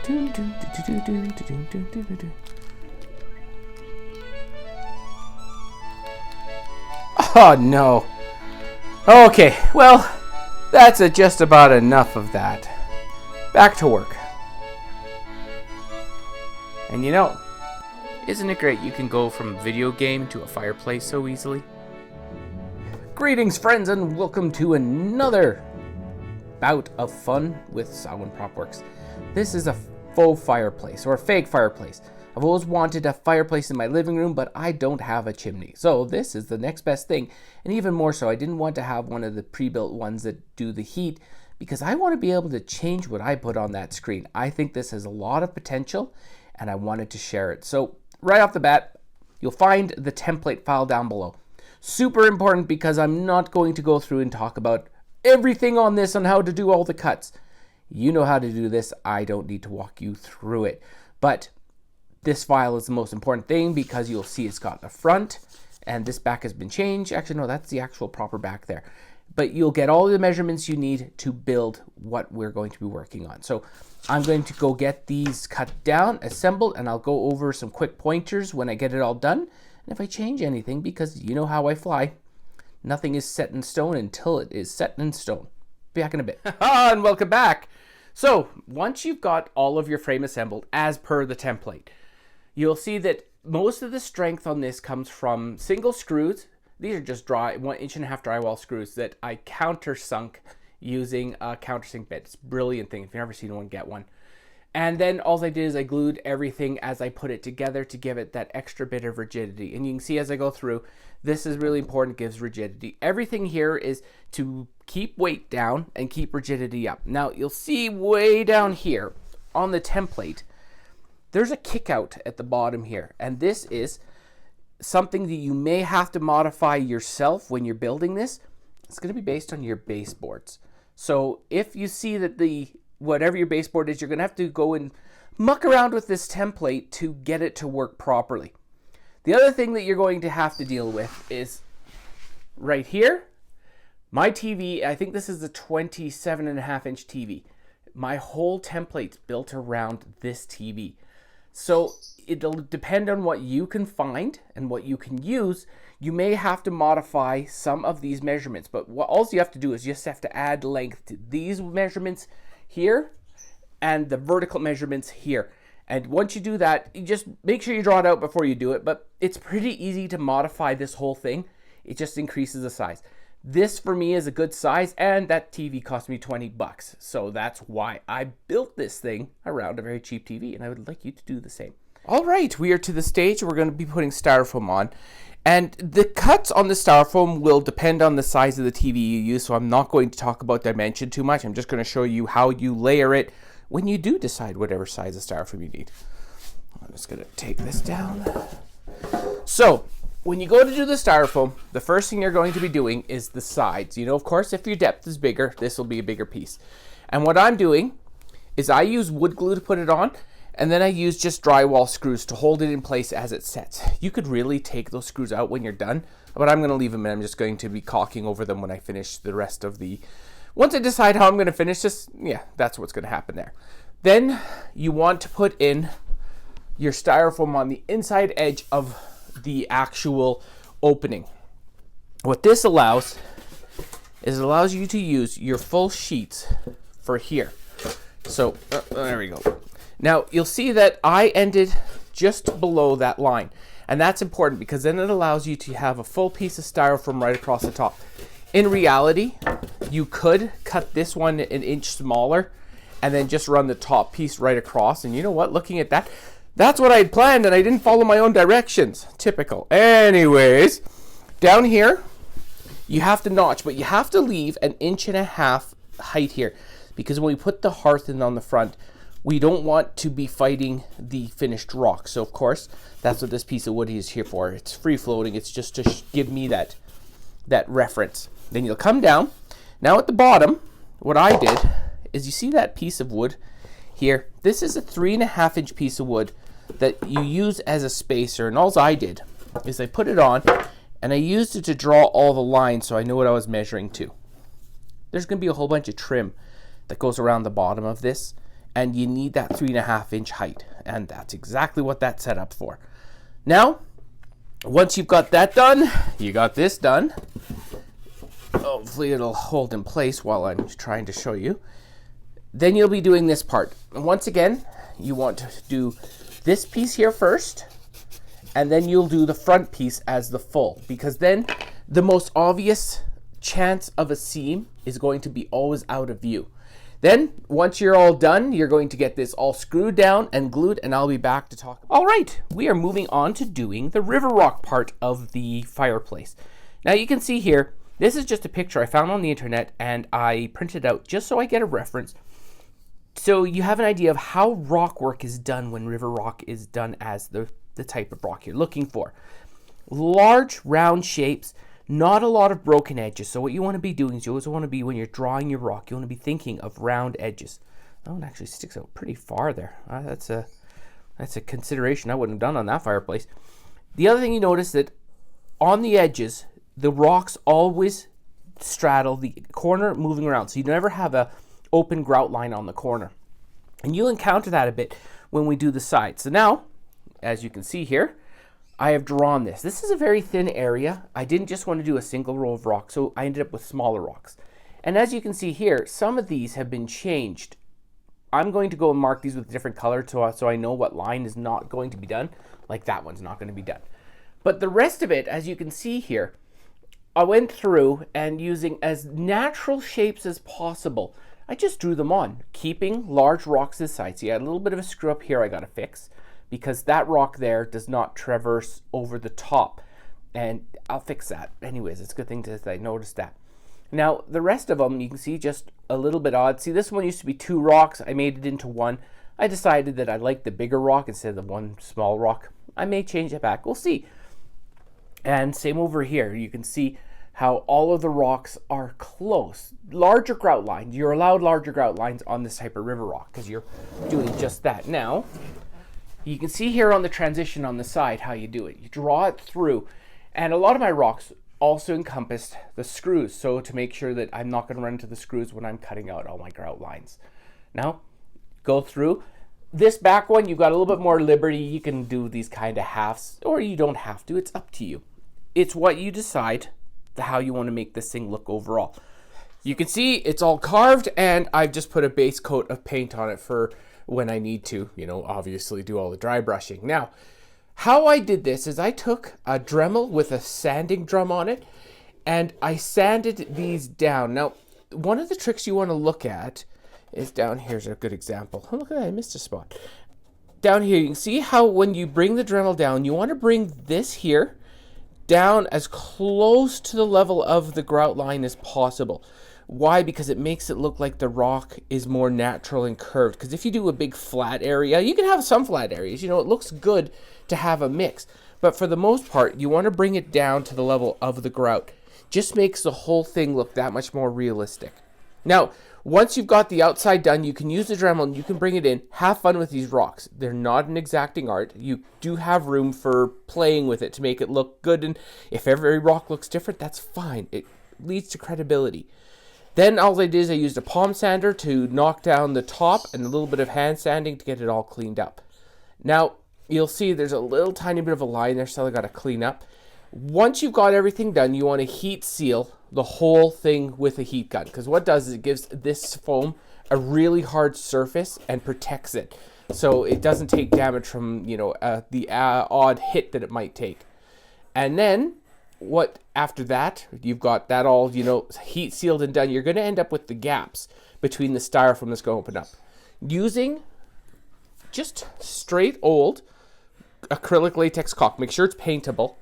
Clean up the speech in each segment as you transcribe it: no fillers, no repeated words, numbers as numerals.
Oh no. Okay, well, that's just about enough of that. Back to work. And you know, isn't it great you can go from a video game to a fireplace so easily? Greetings, friends, and welcome to another bout of fun with Samhain Propworks. This is a faux fireplace, or a fake fireplace. I've always wanted a fireplace in my living room, but I don't have a chimney. So this is the next best thing. And even more so, I didn't want to have one of the pre-built ones that do the heat, because I want to be able to change what I put on that screen. I think this has a lot of potential, and I wanted to share it. So right off the bat, you'll find the template file down below. Super important, because I'm not going to go through and talk about everything on this on how to do all the cuts. You know how to do this. I don't need to walk you through it. But this file is the most important thing, because you'll see it's got the front and this back has been changed. Actually, no, that's the actual proper back there. But you'll get all the measurements you need to build what we're going to be working on. So I'm going to go get these cut down, assembled, and I'll go over some quick pointers when I get it all done. And if I change anything, because you know how I fly, nothing is set in stone until it is set in stone. Be back in a bit. And welcome back. So once you've got all of your frame assembled as per the template, you'll see that most of the strength on this comes from single screws. These are just 1.5 inch drywall screws that I countersunk using a countersink bit. It's a brilliant thing. If you've never seen one, get one. And then all I did is I glued everything as I put it together to give it that extra bit of rigidity. And you can see as I go through, this is really important, gives rigidity. Everything here is to keep weight down and keep rigidity up. Now you'll see way down here on the template, there's a kick out at the bottom here. And this is something that you may have to modify yourself when you're building this. It's going to be based on your baseboards. So if you see that whatever your baseboard is, you're going to have to go and muck around with this template to get it to work properly. The other thing that you're going to have to deal with is right here. My TV, I think this is a 27.5 inch TV. My whole template's built around this TV. So it'll depend on what you can find and what you can use. You may have to modify some of these measurements, but all you have to do is just have to add length to these measurements here and the vertical measurements here. And once you do that, you just make sure you draw it out before you do it, but it's pretty easy to modify this whole thing. It just increases the size. This for me is a good size, and that TV cost me 20 bucks. So that's why I built this thing around a very cheap TV, and I would like you to do the same. All right, we are to the stage we're going to be putting Styrofoam on. And the cuts on the Styrofoam will depend on the size of the TV you use, so I'm not going to talk about dimension too much. I'm just going to show you how you layer it when you do decide whatever size of Styrofoam you need. I'm just going to take this down. So when you go to do the Styrofoam, the first thing you're going to be doing is the sides. You know, of course, if your depth is bigger, this will be a bigger piece. And what I'm doing is I use wood glue to put it on, and then I use just drywall screws to hold it in place as it sets. You could really take those screws out when you're done, but I'm going to leave them, and I'm just going to be caulking over them when I finish the rest of the... Once I decide how I'm going to finish this, yeah, that's what's going to happen there. Then you want to put in your Styrofoam on the inside edge of the actual opening. What this allows is it allows you to use your full sheets for here. So there we go. Now you'll see that I ended just below that line, and that's important because then it allows you to have a full piece of Styrofoam right across the top. In reality, you could cut this one an inch smaller and then just run the top piece right across, and you know what, looking at that, that's what I had planned, and I didn't follow my own directions. Typical. Anyways, down here, you have to notch, but you have to leave 1.5 inches height here, because when we put the hearth in on the front, we don't want to be fighting the finished rock. So, of course, that's what this piece of wood is here for. It's free floating. It's just to give me that reference. Then you'll come down. Now at the bottom, what I did is you see that piece of wood here. This is a 3.5 inch piece of wood that you use as a spacer, and all I did is I put it on and I used it to draw all the lines so I knew what I was measuring to. There's going to be a whole bunch of trim that goes around the bottom of this, and you need that 3.5 inch height, and that's exactly what that's set up for. Now, once you've got that done, you got this done. Hopefully it'll hold in place while I'm trying to show you. Then you'll be doing this part. And once again, you want to do this piece here first, and then you'll do the front piece as the full, because then the most obvious chance of a seam is going to be always out of view. Then, once you're all done, you're going to get this all screwed down and glued, and I'll be back to talk. All right, we are moving on to doing the river rock part of the fireplace. Now you can see here, this is just a picture I found on the internet, and I printed out just so I get a reference. So you have an idea of how rock work is done when river rock is done as the type of rock you're looking for. Large, round shapes, not a lot of broken edges. So what you want to be doing is you always want to be, when you're drawing your rock, you want to be thinking of round edges. That one actually sticks out pretty far there. That's a consideration I wouldn't have done on that fireplace. The other thing you notice that on the edges, the rocks always straddle the corner moving around. So you never have a open grout line on the corner. And you'll encounter that a bit when we do the side. So now, as you can see here, I have drawn this. This is a very thin area. I didn't just want to do a single row of rocks, so I ended up with smaller rocks. And as you can see here, some of these have been changed. I'm going to go and mark these with a different color so I know what line is not going to be done. Like that one's not going to be done. But the rest of it, as you can see here, I went through and using as natural shapes as possible, I just drew them on, keeping large rocks this side. See, I had a little bit of a screw up here I got to fix, because that rock there does not traverse over the top, and I'll fix that. Anyways, it's a good thing that I noticed that. Now, the rest of them, you can see just a little bit odd. See, this one used to be 2 rocks. I made it into 1. I decided that I like the bigger rock instead of the one small rock. I may change it back. We'll see. And same over here. You can see how all of the rocks are close. Larger grout lines. You're allowed larger grout lines on this type of river rock because you're doing just that. Now, you can see here on the transition on the side how you do it. You draw it through, and a lot of my rocks also encompassed the screws, so to make sure that I'm not going to run into the screws when I'm cutting out all my grout lines. Now, go through. This back one, you've got a little bit more liberty. You can do these kind of halves, or you don't have to. It's up to you. It's what you decide how you want to make this thing look overall. You can see it's all carved, and I've just put a base coat of paint on it for when I need to, obviously do all the dry brushing. Now, how I did this is I took a Dremel with a sanding drum on it, and I sanded these down. Now, one of the tricks you want to look at is down here's a good example. Oh, look at that, I missed a spot. Down here, you can see how when you bring the Dremel down, you want to bring this here down as close to the level of the grout line as possible. Why? Because it makes it look like the rock is more natural and curved. Because if you do a big flat area, you can have some flat areas. It looks good to have a mix. But for the most part, you want to bring it down to the level of the grout. Just makes the whole thing look that much more realistic. Now, once you've got the outside done, you can use the Dremel and you can bring it in. Have fun with these rocks. They're not an exacting art. You do have room for playing with it to make it look good. And if every rock looks different, that's fine. It leads to credibility. Then all I did is I used a palm sander to knock down the top and a little bit of hand sanding to get it all cleaned up. Now, you'll see there's a little tiny bit of a line there, so I got to clean up. Once you've got everything done, you want to heat seal the whole thing with a heat gun, because what it does is it gives this foam a really hard surface and protects it, so it doesn't take damage from the odd hit that it might take. And then after that, you've got that all heat sealed and done, you're going to end up with the gaps between the styrofoam that's going to open up. Using just straight old acrylic latex caulk, make sure it's paintable.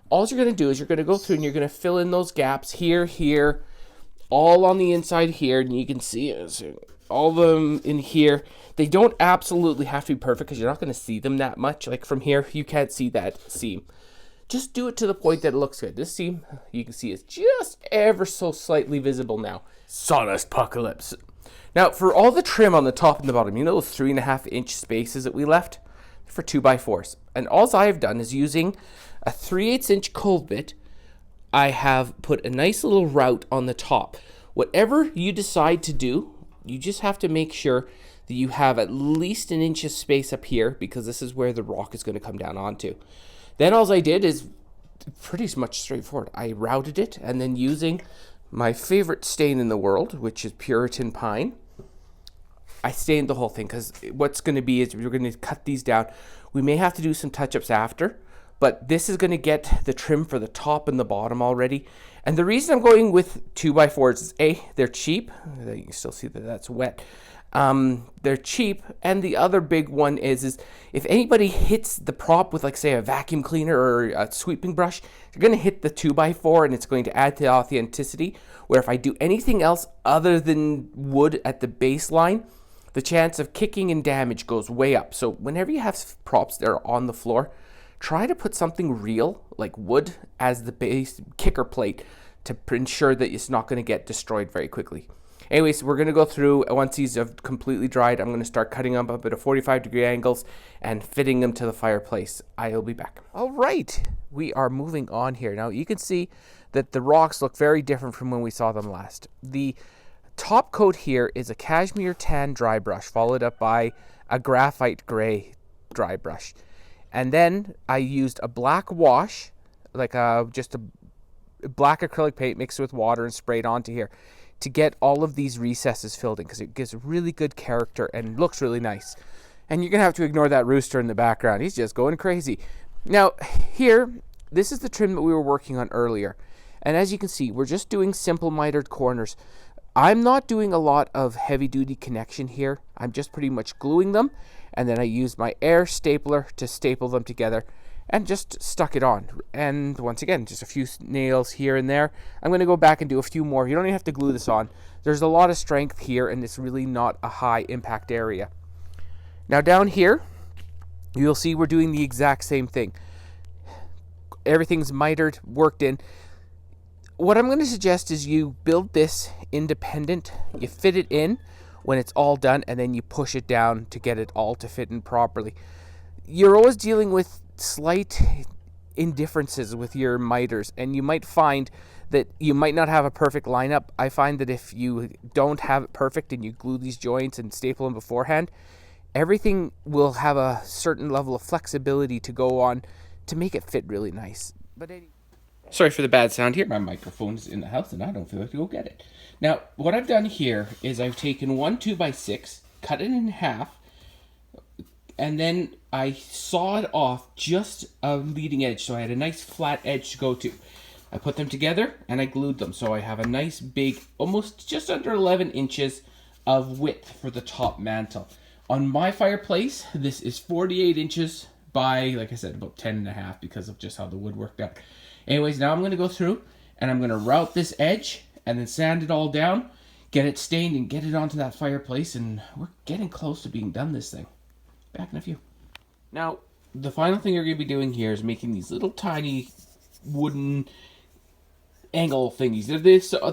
All you're going to do is you're going to go through and you're going to fill in those gaps here, all on the inside here, and you can see all of them in here. They don't absolutely have to be perfect because you're not going to see them that much. Like from here, you can't see that seam. Just do it to the point that it looks good. This seam, you can see, is just ever so slightly visible now. Sawdust apocalypse. Now, for all the trim on the top and the bottom, those 3.5 inch spaces that we left for 2x4s. And all I have done is using a 3/8 inch cold bit, I have put a nice little route on the top. Whatever you decide to do, you just have to make sure that you have at least an inch of space up here, because this is where the rock is going to come down onto. Then all I did is pretty much straightforward. I routed it, and then using my favorite stain in the world, which is Puritan Pine, I stained the whole thing, because what's going to be is we're going to cut these down. We may have to do some touch-ups after, but this is going to get the trim for the top and the bottom already. And the reason I'm going with 2x4s is A, they're cheap. You can still see that that's wet. They're cheap, and the other big one is if anybody hits the prop with, like, say, a vacuum cleaner or a sweeping brush, you're going to hit the 2x4, and it's going to add to authenticity, where if I do anything else other than wood at the baseline, the chance of kicking and damage goes way up. So whenever you have props that are on the floor, try to put something real, like wood, as the base kicker plate to ensure that it's not going to get destroyed very quickly. Anyways, we're going to go through, once these have completely dried, I'm going to start cutting them up at a 45-degree angles and fitting them to the fireplace. I'll be back. All right, we are moving on here. Now, you can see that the rocks look very different from when we saw them last. The top coat here is a cashmere tan dry brush, followed up by a graphite gray dry brush. And then I used a black wash, like just a black acrylic paint mixed with water and sprayed onto here to get all of these recesses filled in, because it gives really good character and looks really nice. And you're going to have to ignore that rooster in the background. He's just going crazy. Now, here, this is the trim that we were working on earlier. And as you can see, we're just doing simple mitered corners. I'm not doing a lot of heavy-duty connection here. I'm just pretty much gluing them, and then I used my air stapler to staple them together and just stuck it on. And once again, just a few nails here and there. I'm going to go back and do a few more. You don't even have to glue this on. There's a lot of strength here, and it's really not a high impact area. Now down here, you'll see we're doing the exact same thing. Everything's mitered, worked in. What I'm going to suggest is you build this independent. You fit it in when it's all done, and then you push it down to get it all to fit in properly. You're always dealing with slight indifferences with your miters, and you might find that you might not have a perfect lineup. I find that if you don't have it perfect and you glue these joints and staple them beforehand, everything will have a certain level of flexibility to go on to make it fit really nice. But anyway, sorry for the bad sound here. My microphone's in the house and I don't feel like to go get it. Now, what I've done here is I've taken one 2x6, cut it in half, and then I sawed off just a leading edge, so I had a nice flat edge to go to. I put them together and I glued them, so I have a nice big, almost just under 11 inches of width for the top mantle. On my fireplace, this is 48 inches by, like I said, about 10.5 because of just how the wood worked out. Anyways, now I'm going to go through and I'm going to route this edge and then sand it all down, get it stained and get it onto that fireplace, and we're getting close to being done this thing. Back in a few. Now, the final thing you're going to be doing here is making these little tiny wooden angle thingies.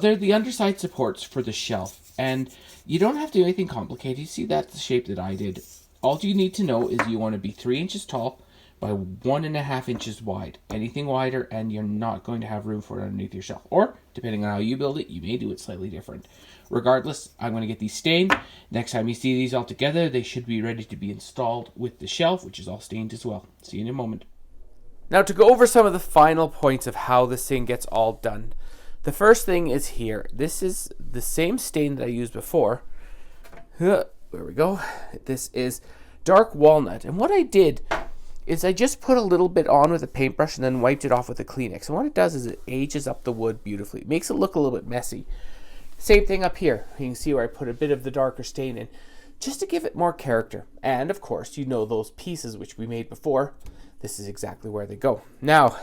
They're the underside supports for the shelf, and you don't have to do anything complicated. You see that's the shape that I did. All you need to know is you want to be 3 inches tall by 1.5 inches wide. Anything wider and you're not going to have room for it underneath your shelf. Or, depending on how you build it, you may do it slightly different. Regardless, I'm going to get these stained. Next time you see these all together, they should be ready to be installed with the shelf, which is all stained as well. See you in a moment. Now, to go over some of the final points of how this thing gets all done. The first thing is here. This is the same stain that I used before. There we go. This is dark walnut. And what I did is I just put a little bit on with a paintbrush and then wiped it off with a Kleenex. And what it does is it ages up the wood beautifully. It makes it look a little bit messy. Same thing up here. You can see where I put a bit of the darker stain in just to give it more character. And of course, you know those pieces which we made before. This is exactly where they go. Now,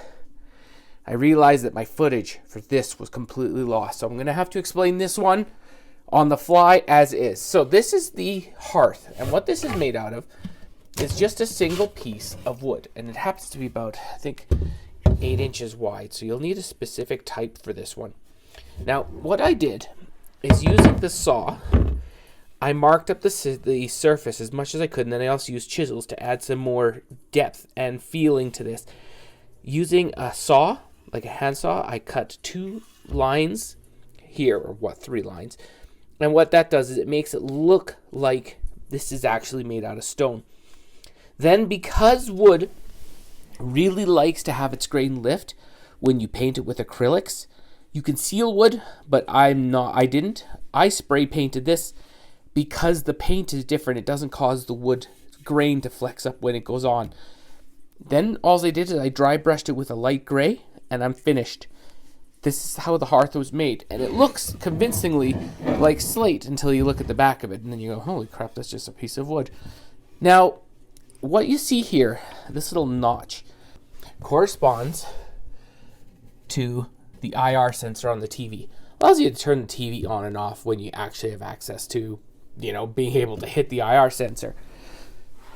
I realized that my footage for this was completely lost. So I'm going to have to explain this one on the fly as is. So this is the hearth. And what this is made out of is just a single piece of wood. And it happens to be about, I think, 8 inches wide. So you'll need a specific type for this one. Now, what I did is using the saw, I marked up the surface as much as I could, and then I also used chisels to add some more depth and feeling to this. Using a saw, like a handsaw, I cut 2 lines here, or 3 lines, and what that does is it makes it look like This is actually made out of stone. Then, because wood really likes to have its grain lift when you paint it with acrylics, you can seal wood, but I didn't. I spray painted this because the paint is different. It doesn't cause the wood grain to flex up when it goes on. Then all I did is I dry brushed it with a light gray, and I'm finished. This is how the hearth was made, and it looks convincingly like slate until you look at the back of it, and then you go, holy crap, that's just a piece of wood. Now, what you see here, this little notch, corresponds to the IR sensor on the TV. Allows you to turn the TV on and off when you actually have access to, being able to hit the IR sensor.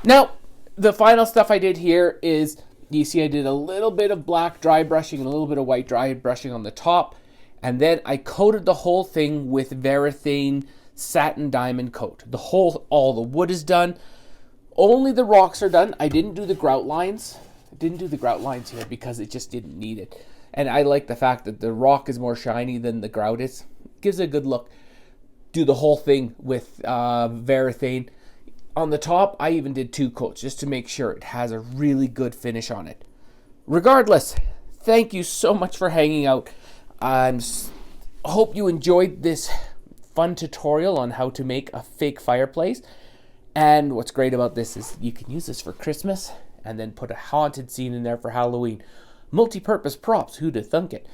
Now, the final stuff I did here is, you see I did a little bit of black dry brushing and a little bit of white dry brushing on the top, and then I coated the whole thing with Varathane satin diamond coat. All the wood is done. Only the rocks are done. I didn't do the grout lines. I didn't do the grout lines here because it just didn't need it. And I like the fact that the rock is more shiny than the grout is. Gives it a good look. Do the whole thing with Varathane. On the top, I even did 2 coats just to make sure it has a really good finish on it. Regardless, thank you so much for hanging out. I hope you enjoyed this fun tutorial on how to make a fake fireplace. And what's great about this is you can use this for Christmas and then put a haunted scene in there for Halloween. Multi-purpose props, who'd have thunk it?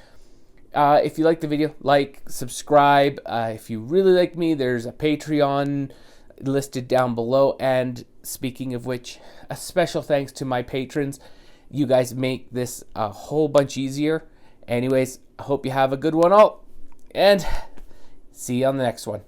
If you like the video, subscribe. If you really like me, there's a Patreon listed down below. And speaking of which, a special thanks to my patrons. You guys make this a whole bunch easier. Anyways, I hope you have a good one all, and see you on the next one.